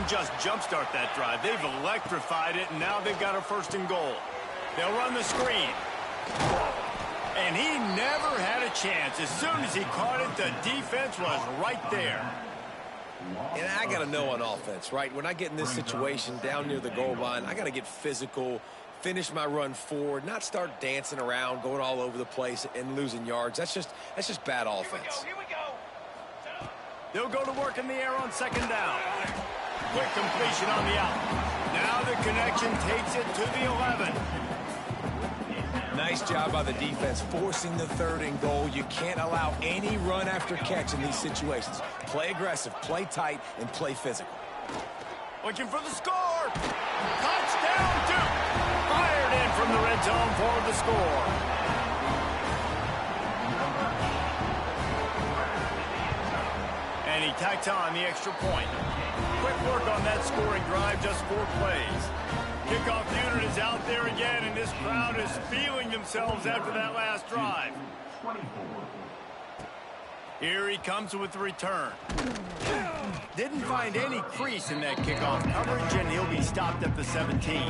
didn't just jumpstart that drive. They've electrified it, and now they've got a 1st and goal. They'll run the screen. And he never had a chance. As soon as he caught it, the defense was right there. And I got to know on offense, right? When I get in this situation down near the goal line, I got to get physical, finish my run forward, not start dancing around, going all over the place and losing yards. That's just bad offense. Here we go. They'll go to work in the air on 2nd down. Quick completion on the out. Now the connection takes it to the 11. Nice job by the defense forcing the 3rd and goal. You can't allow any run after catch in these situations. Play aggressive, play tight, and play physical. Looking for the score. Touchdown, Duke. Fired in from the red zone for the score. And he tacks on the extra point. Quick work on that scoring drive, just 4 plays. Kickoff unit is out there again, and this crowd is feeling themselves after that last drive. Here he comes with the return. Didn't find any crease in that kickoff coverage, and he'll be stopped at the 17.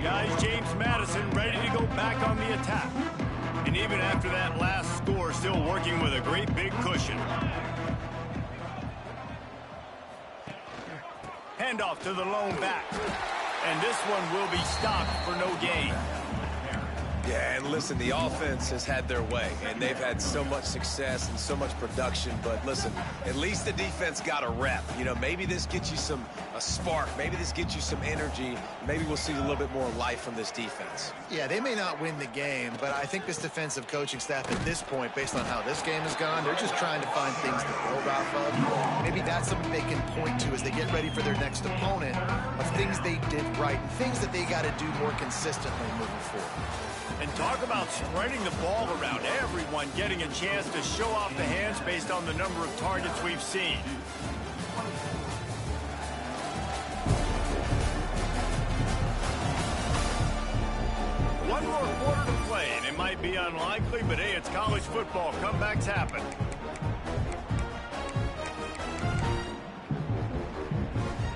Guys, James Madison ready to go back on the attack. And even after that last score, still working with a great big cushion. Handoff to the lone back. And this one will be stopped for no gain. Yeah, and listen, the offense has had their way, and they've had so much success and so much production. But listen, at least the defense got a rep. You know, maybe this gets you a spark. Maybe this gets you some energy. Maybe we'll see a little bit more life from this defense. Yeah, they may not win the game, but I think this defensive coaching staff at this point, based on how this game has gone, they're just trying to find things to build off of. Maybe that's something they can point to as they get ready for their next opponent, of things they did right and things that they got to do more consistently moving forward. And talk about spreading the ball around, everyone getting a chance to show off the hands based on the number of targets we've seen. One more quarter to play, and it might be unlikely, but hey, it's college football. Comebacks happen.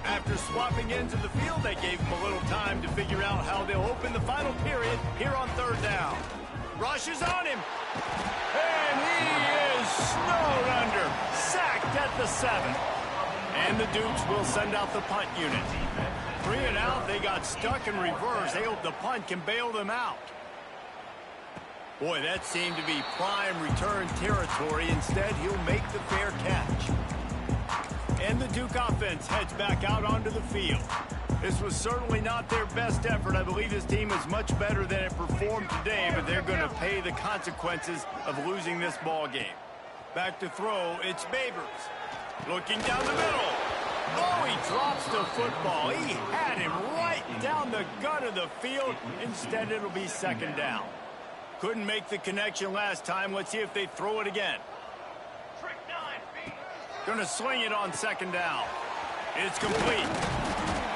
After swapping ends of the field, they gave him a little time to figure out how they'll open the final period here on 3rd down. Rushes on him. And he is snowed under. Sacked at the 7. And the Dukes will send out the punt unit. 3 and out, they got stuck in reverse. They hope the punt can bail them out. Boy, that seemed to be prime return territory. Instead, he'll make the fair catch. And the Duke offense heads back out onto the field. This was certainly not their best effort. I believe this team is much better than it performed today, but they're going to pay the consequences of losing this ball game. Back to throw, it's Babers. Looking down the middle. Oh, he drops the football. He had him right down the gut of the field. Instead, it'll be 2nd down. Couldn't make the connection last time. Let's see if they throw it again. Going to sling it on 2nd down. It's complete.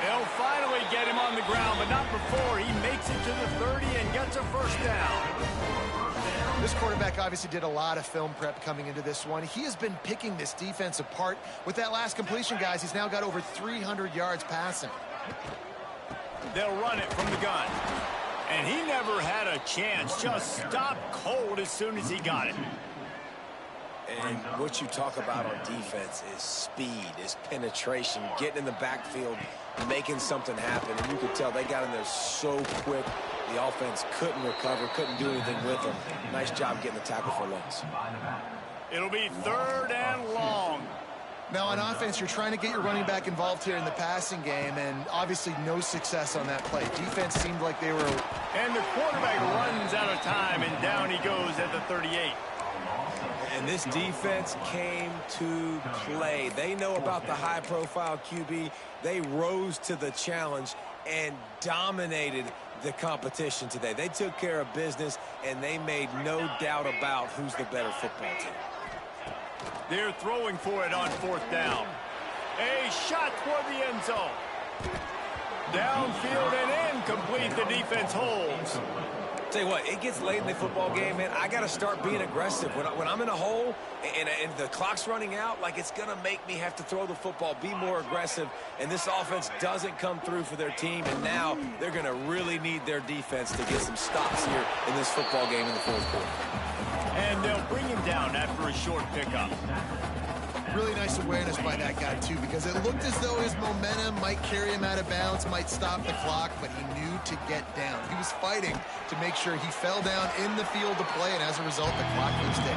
They'll finally get him on the ground, but not before he makes it to the 30 and gets a 1st down. This quarterback obviously did a lot of film prep coming into this one. He has been picking this defense apart. With that last completion, guys, he's now got over 300 yards passing. They'll run it from the gun. And he never had a chance. Just stopped cold as soon as he got it. And what you talk about on defense is speed, is penetration, getting in the backfield, making something happen. And you could tell they got in there so quick. The offense couldn't recover, couldn't do anything with them. Nice job getting the tackle for loss. It'll be 3rd and long. Now, on offense, you're trying to get your running back involved here in the passing game, and obviously no success on that play. Defense seemed like they were... And the quarterback runs out of time, and down he goes at the 38. And this defense came to play. They know about the high-profile QB. They rose to the challenge and dominated the competition today. They took care of business, and they made no doubt about who's the better football team. They're throwing for it on 4th down. A shot toward the end zone. Downfield and incomplete. The defense holds. Tell you what, it gets late in the football game, man. I got to start being aggressive. When I'm in a hole and the clock's running out, like, it's going to make me have to throw the football, be more aggressive, and this offense doesn't come through for their team, and now they're going to really need their defense to get some stops here in this football game in the fourth quarter. And they'll bring him down after a short pickup. Really nice awareness by that guy, too, because it looked as though his momentum might carry him out of bounds, might stop the clock, but he knew to get down. He was fighting to make sure he fell down in the field to play, and as a result, the clock was ticking.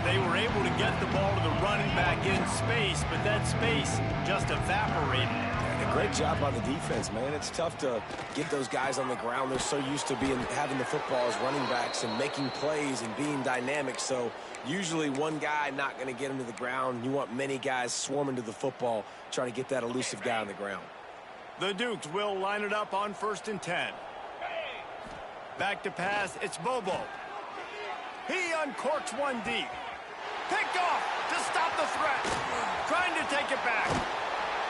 They were able to get the ball to the running back in space, but that space just evaporated. A great job by the defense, man. It's tough to get those guys on the ground. They're so used to having the football as running backs and making plays and being dynamic. So usually one guy not going to get him to the ground. You want many guys swarming to the football, trying to get that elusive guy on the ground. The Dukes will line it up on 1st and 10. Back to pass, it's Bobo. He uncorks one deep. Picked off to stop the threat. Trying to take it back.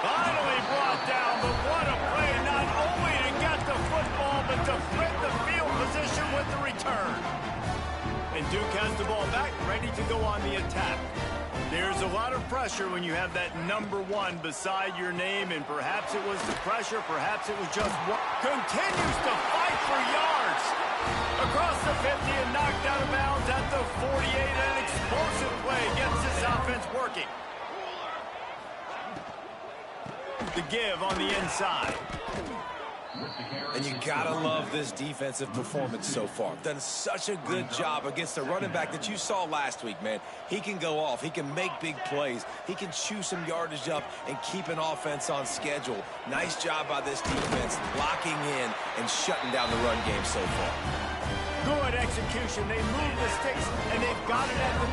Finally brought down, but what a play, not only to get the football, but to flip the field position with the return. And Duke has the ball back, ready to go on the attack. There's a lot of pressure when you have that number 1 beside your name, and perhaps it was the pressure, perhaps it was just one. Continues to fight for yards. Across the 50 and knocked out of bounds at the 48. An explosive play gets this offense working. The give on the inside. And you gotta love this defensive performance so far. Done such a good job against the running back that you saw last week, man. He can go off. He can make big plays. He can chew some yardage up and keep an offense on schedule. Nice job by this defense locking in and shutting down the run game so far. Good execution. They move the sticks, and they've got it at the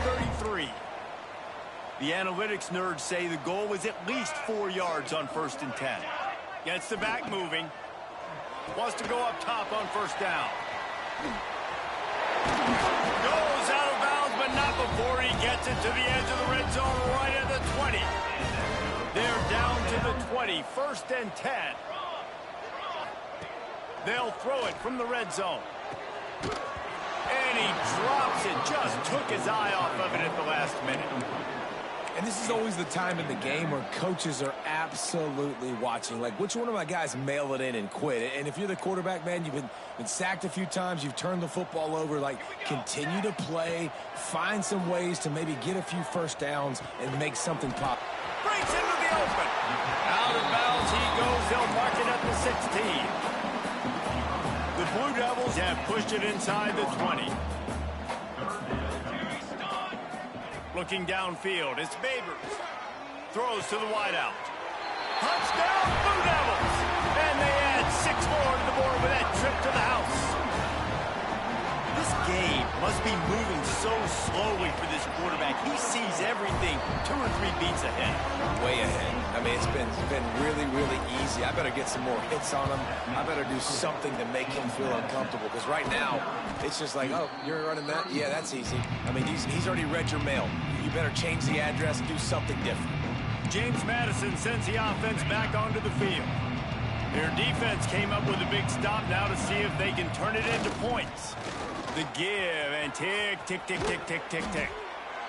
33. The analytics nerds say the goal was at least 4 yards on 1st and 10. Gets the back moving. Wants to go up top on 1st down. Goes out of bounds, but not before he gets it to the edge of the red zone right at the 20. They're down to the 20. 1st and 10. They'll throw it from the red zone. And he drops it. Just took his eye off of it at the last minute. And this is always the time in the game where coaches are absolutely watching. Like, which one of my guys mail it in and quit? And if you're the quarterback, man, you've been sacked a few times, you've turned the football over, like, continue to play, find some ways to maybe get a few first downs and make something pop. Breaks into the open. Out of bounds he goes. They'll mark it at the 16. The Blue Devils have pushed it inside the 20. Looking downfield, it's Babers. Throws to the wideout. Touchdown, Blue Devils! And they add 6 more to the board with that trip to the house. This game must be moving so slowly for this quarterback. He sees everything 2 or 3 beats ahead. Way ahead. I mean, it's been really, really easy. I better get some more hits on him. I better do something to make him feel uncomfortable. Because right now, it's just like, oh, you're running that? Yeah, that's easy. I mean, he's already read your mail. You better change the address and do something different. James Madison sends the offense back onto the field. Their defense came up with a big stop now to see if they can turn it into points. The give and tick, tick, tick, tick, tick, tick, tick.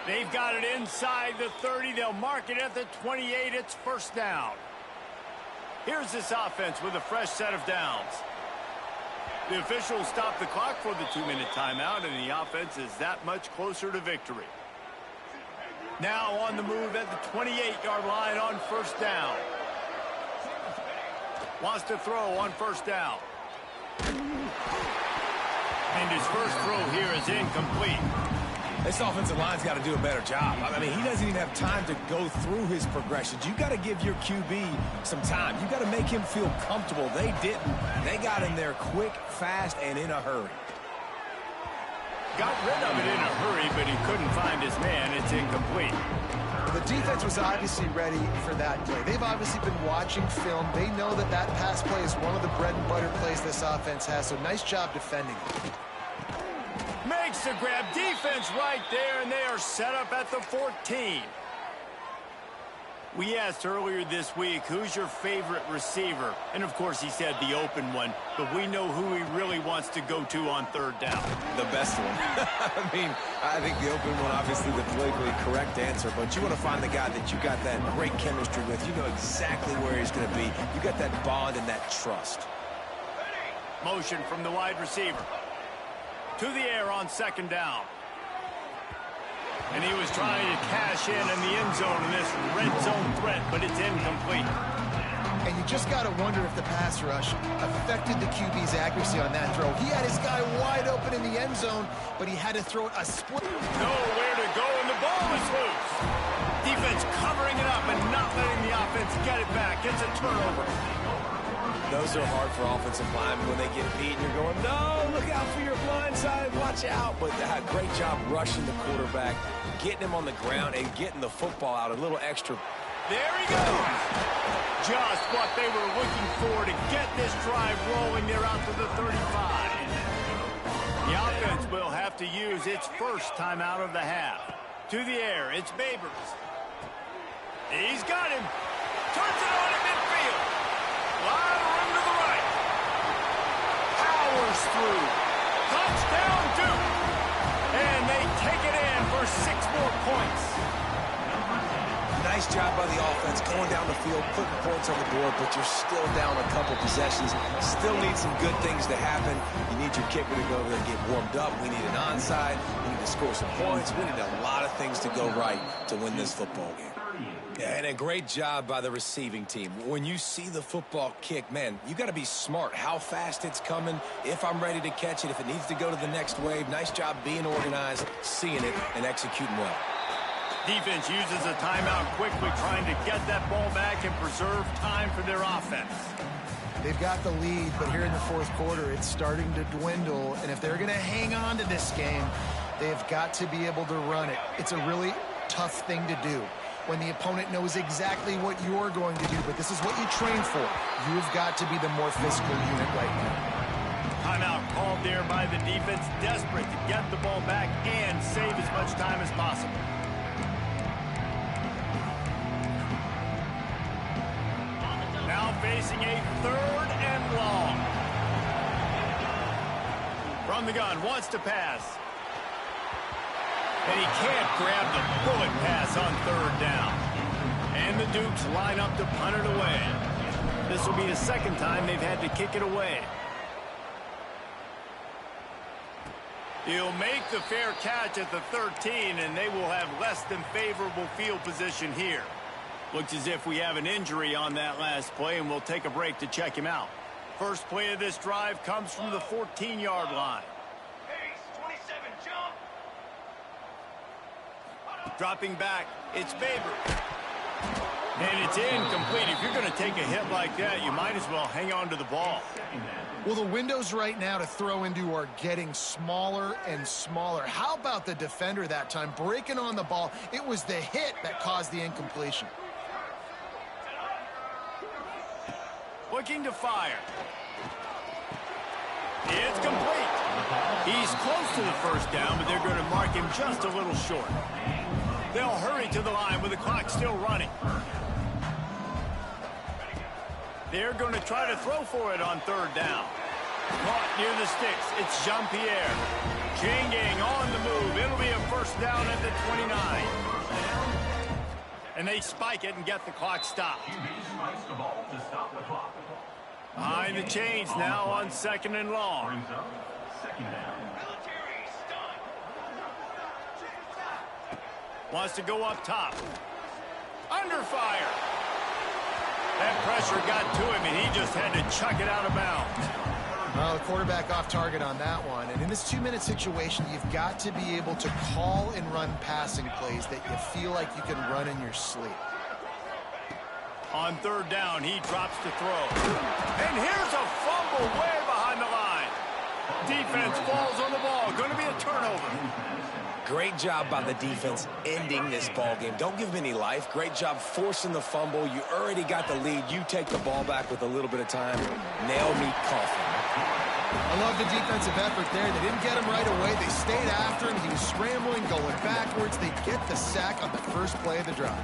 They've got it inside the 30. They'll mark it at the 28. It's 1st down. Here's this offense with a fresh set of downs. The officials stop the clock for the 2-minute timeout, and the offense is that much closer to victory. Now on the move at the 28-yard line on 1st down. Wants to throw on 1st down. And his first throw here is incomplete. This offensive line's got to do a better job. I mean, he doesn't even have time to go through his progressions. You got to give your QB some time. You got to make him feel comfortable. They didn't. They got him there quick, fast, and in a hurry. Got rid of it in a hurry, but he couldn't find his man. It's incomplete. The defense was obviously ready for that play. They've obviously been watching film. They know that that pass play is one of the bread and butter plays this offense has, so nice job defending it. Makes the grab. Defense right there, and they are set up at the 14. We asked earlier this week, who's your favorite receiver? And, of course, he said the open one. But we know who he really wants to go to on third down. The best one. I think the open one, obviously, the politically correct answer. But you want to find the guy that you got that great chemistry with. You know exactly where he's going to be. You got that bond and that trust. Motion from the wide receiver. To the air on second down. And he was trying to cash in the end zone in this red zone threat, but it's incomplete. And you just got to wonder if the pass rush affected the QB's accuracy on that throw. He had his guy wide open in the end zone, but he had to throw it a split. Nowhere to go, and the ball is loose. Defense covering it up and not letting the offense get it back. It's a turnover. Those are hard for offensive linemen when they get beat and you're going, no, look out for your blind side, watch out. But great job rushing the quarterback, getting him on the ground and getting the football out a little extra. There he goes. Just what they were looking for to get this drive rolling. They're out to the 35. The offense will have to use its first timeout of the half. To the air, it's Babers. He's got him. Turns it on in midfield. Lot of room to the right. Powers through. Touchdown, Duke. And they take it in for 6 more points. Nice job by the offense going down the field, putting points on the board, but you're still down a couple possessions. Still need some good things to happen. You need your kicker to go over there and get warmed up. We need an onside. We need to score some points. We need a lot of things to go right to win this football game. Yeah, and a great job by the receiving team. When you see the football kick, man, you got to be smart. How fast it's coming, if I'm ready to catch it, if it needs to go to the next wave. Nice job being organized, seeing it, and executing well. Defense uses a timeout quickly, trying to get that ball back and preserve time for their offense. They've got the lead, but here in the fourth quarter, it's starting to dwindle. And if they're going to hang on to this game, they've got to be able to run it. It's a really tough thing to do when the opponent knows exactly what you're going to do, but this is what you train for. You've got to be the more physical unit right now. Timeout called there by the defense, desperate to get the ball back and save as much time as possible. Now facing a 3rd and long. From the gun, wants to pass. And he can't grab the bullet pass on 3rd down. And the Dukes line up to punt it away. This will be the 2nd time they've had to kick it away. He'll make the fair catch at the 13, and they will have less than favorable field position here. Looks as if we have an injury on that last play, and we'll take a break to check him out. First play of this drive comes from the 14-yard line. Dropping back, it's Babers. And it's incomplete. If you're going to take a hit like that, you might as well hang on to the ball. Well, the windows right now to throw into are getting smaller and smaller. How about the defender that time breaking on the ball? It was the hit that caused the incompletion. Looking to fire. It's complete. He's close to the first down, but they're going to mark him just a little short. They'll hurry to the line with the clock still running. They're going to try to throw for it on 3rd down. Caught near the sticks. It's Jean-Pierre. Jinging on the move. It'll be a first down at the 29. And they spike it and get the clock stopped. Behind the chains now on 2nd and long. Wants to go up top. Under fire. That pressure got to him, and he just had to chuck it out of bounds. Well, the quarterback off target on that one. And in this 2-minute situation, you've got to be able to call and run passing plays that you feel like you can run in your sleep. On 3rd down, he drops to throw. And here's a fumble way behind the line. Defense falls on the ball. Going to be a turnover. Great job by the defense ending this ball game. Don't give them any life. Great job forcing the fumble. You already got the lead. You take the ball back with a little bit of time. Nail me coffin. I love the defensive effort there. They didn't get him right away. They stayed after him. He was scrambling, going backwards. They get the sack on the first play of the drive.